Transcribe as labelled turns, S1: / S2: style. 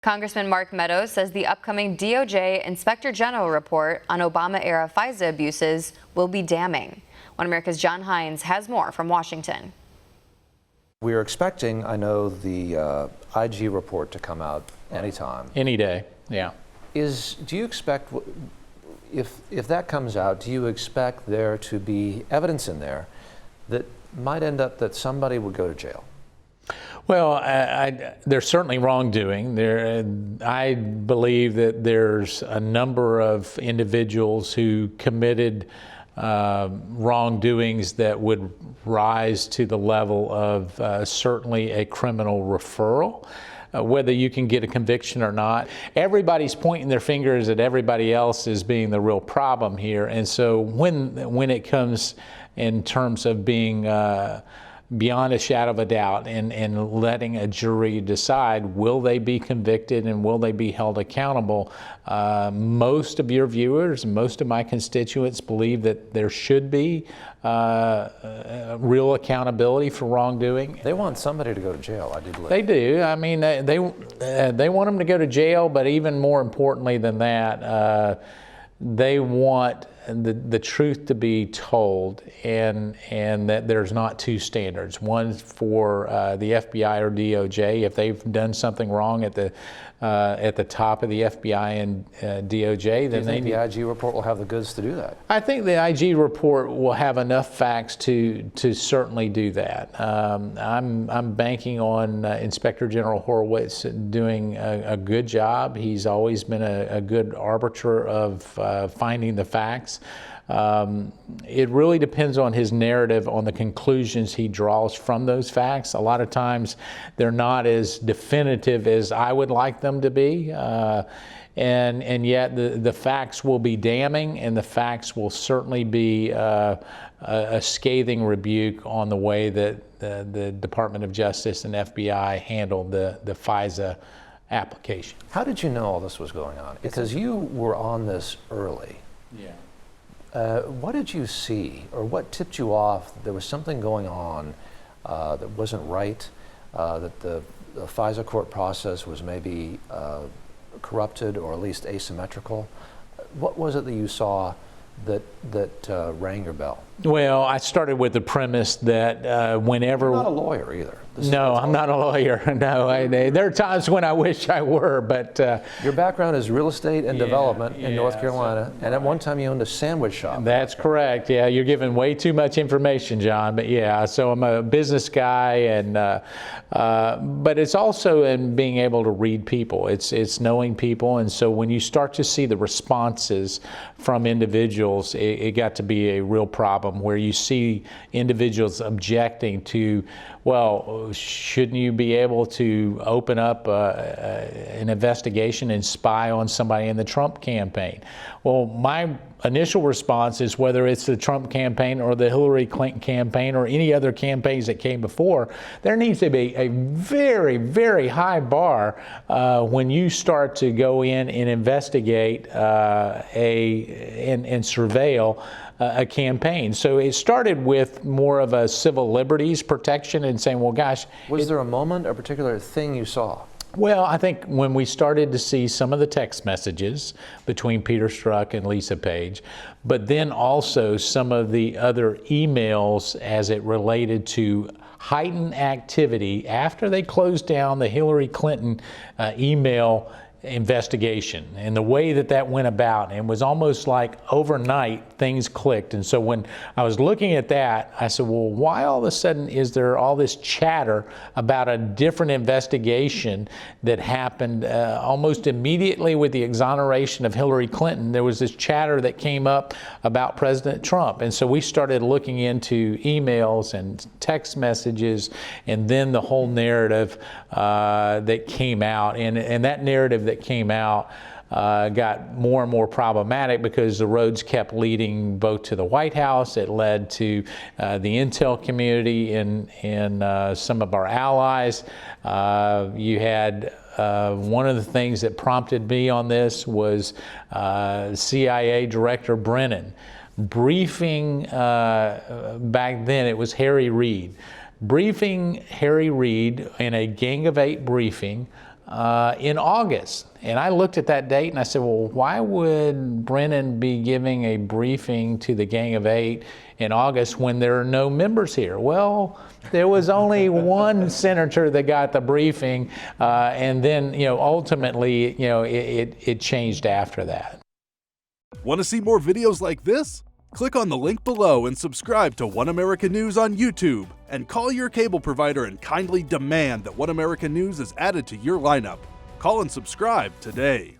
S1: Congressman Mark Meadows says the upcoming DOJ Inspector General report on Obama-era FISA abuses will be damning. OAN America's John Hines has more from Washington.
S2: We are expecting, I know, the IG report to come out anytime.
S3: Any day, yeah.
S2: Do you expect, if that comes out, do you expect there to be evidence in there that might end up that somebody would go to jail?
S3: Well, there's certainly wrongdoing. I believe that there's a number of individuals who committed wrongdoings that would rise to the level of certainly a criminal referral. Whether you can get a conviction or not. Everybody's pointing their fingers at everybody else as being the real problem here. And so when it comes in terms of being beyond a shadow of a doubt and letting a jury decide, will they be convicted and will they be held accountable? Most of your viewers, most of my constituents believe that there should be real accountability for wrongdoing.
S2: They want somebody to go to jail, I do believe.
S3: They do. I mean, they want them to go to jail, but even more importantly than that, they want the truth to be told, and that there's not two standards. One for the FBI or DOJ if they've done something wrong at the top of the FBI and DOJ. Then
S2: the IG report will have the goods to do that? I
S3: think the IG report will have enough facts to certainly do that. I'm banking on Inspector General Horowitz doing a good job. He's always been a good arbiter of finding the facts. It really depends on his narrative, on the conclusions he draws from those facts. A lot of times they're not as definitive as I would like them to be, and yet the facts will be damning, and the facts will certainly be a scathing rebuke on the way that the Department of Justice and FBI handled the FISA application.
S2: How did you know all this was going on? Because you were on this early.
S3: Yeah.
S2: What did you see, or what tipped you off that there was something going on that wasn't right, that the FISA court process was maybe corrupted or at least asymmetrical? What was it that you saw that rang your bell?
S3: Well, I started with the premise that whenever...
S2: You're not a lawyer either.
S3: No, I'm not a lawyer. No, there are times when I wish I were, but...
S2: Your background is real estate and development in North Carolina, and at one time you owned a sandwich shop.
S3: That's correct. Yeah, you're giving way too much information, John, but yeah, so I'm a business guy, and but it's also in being able to read people. It's knowing people, and so when you start to see the responses from individuals, it got to be a real problem where you see individuals objecting to, well, shouldn't you be able to open up an investigation and spy on somebody in the Trump campaign? Well, my initial response is, whether it's the Trump campaign or the Hillary Clinton campaign or any other campaigns that came before, there needs to be a very, very high bar when you start to go in and investigate and surveil a campaign. So it started with more of a civil liberties protection and saying, well, gosh.
S2: Was there a moment, a particular thing you saw?
S3: Well, I think when we started to see some of the text messages between Peter Strzok and Lisa Page, but then also some of the other emails as it related to heightened activity after they closed down the Hillary Clinton email investigation, and the way that went about, and it was almost like overnight things clicked. And so when I was looking at that, I said, well, why all of a sudden is there all this chatter about a different investigation that happened almost immediately with the exoneration of Hillary Clinton? There was this chatter that came up about President Trump, and so we started looking into emails and text messages, and then the whole narrative that came out, and that narrative that came out got more and more problematic because the roads kept leading both to the White House. It led to the intel community and some of our allies. You had one of the things that prompted me on this was CIA Director Brennan briefing, back then it was Harry Reid, briefing Harry Reid in a Gang of 8 briefing in August. And I looked at that date and I said, well, why would Brennan be giving a briefing to the Gang of Eight in August when there are no members here? Well, there was only one senator that got the briefing, and then, ultimately, it changed after that.
S4: Want to see more videos like this? Click on the link below and subscribe to One America News on YouTube, and call your cable provider and kindly demand that One America News is added to your lineup. Call and subscribe today.